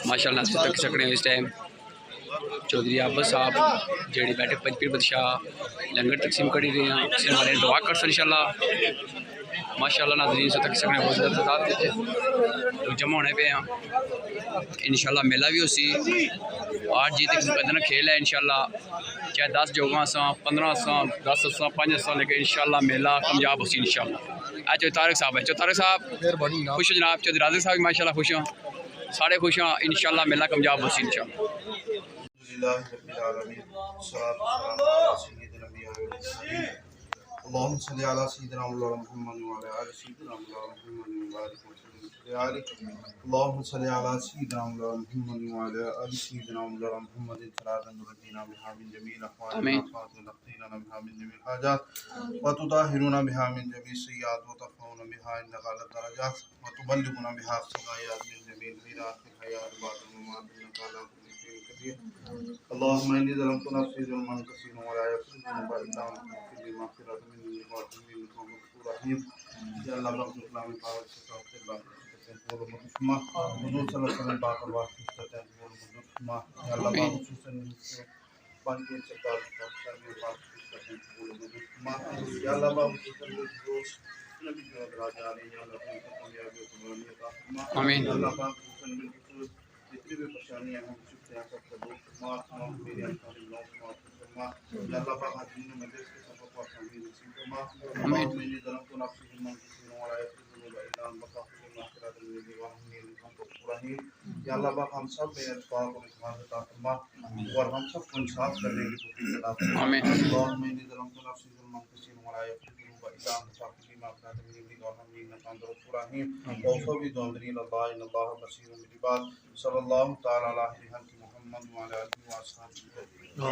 ماشاء اللہ سے تک سکنے اس ٹائم چودھری عباس صاحب جڑی بیٹھک پنجپیر بادشاہ لنگر تقسیم کری رہے ہیں اس ہمارے دعا کر سن انشاءاللہ ماشاء اللہ ناظرین سے تک سکنے بہت زیادہ تعداد دیتے تو جمع ہونے پہ ہیں انشاءاللہ میلہ بھی اسی 8 جی تک مقدمہ کھیل ہے انشاءاللہ چاہے 10 جوگاں ساں 15 ساں 10 ساں 5 ساں لیکن انشاءاللہ میلہ کامیاب اسی انشاءاللہ چودھری طارق صاحب ہے چودھری طارق صاحب خوش جناب چودھری رازق صاحب ماشاءاللہ خوش ہیں سارے خوش ہیں انشاءاللہ میلہ کامیاب ہوسی انشاءاللہ اللهم صل على سيدنا مولانا محمد وعلى آل سيدنا مولانا محمد وبارك وسلم اللهم صل على سيدنا مولانا محمد وعلى آل سيدنا مولانا محمد صلاة نردينا بها من جميع الأحوال وتقضينا بها من جميع الحاجات وتطهرنا بها من جميع السيئات وترفعنا بها عندك على الدرجات وتبلغنا بها الغايات من جميع الخيرات في الحياة بعد الممات إنك على كل شيء قدير اللهم إني ظلمت نفسي ظلما كثيرا ولا يغفر الذنوب إلا أنت فاغفر لي مغفرة مني وارحمني إنك أنت الغفور الرحيم يا الله بارك لنا من قول استغفر الله حضور صلی اللہ علیہ وسلم پاک اللہ یا اللہ پاک خصوصاً پانچ سے یا اللہ پاک نبی جو راجا علیہ یا اللہ پاک کامیابی و قربانی عطا آمین اللہ پاک خصوصاً بالخصوص جتنی بھی پریشانیاں ہیں شکریہ سب کا دور فرما میرے انسانی لوگ فرما یا اللہ پاک حاضرین و مجلس کے سفر کو آسانی نصیب فرما اللہم انی ظلمت نفسی ظلما کثیرا ولا یغفر الذنوب الا انت فاغفر لي مغفرة مني وارحمني انك انت الغفور الرحیم یا اللہ پاک ہم سب میں اتفاق و اتحاد عطا فرما اور ہم سب کو انصاف کرنے کی توفیق عطا فرما اللہم انی ظلمت نفسی ظلما کثیرا ولا یغفر الذنوب الا انت فاغفر لي مغفرة مني وارحمني انك انت الغفور الرحیم وافوض امری الى الله ان الله بصیر بالعباد صلی اللہ تعالی علی خیر محمد وعلی آلہ واصحابہ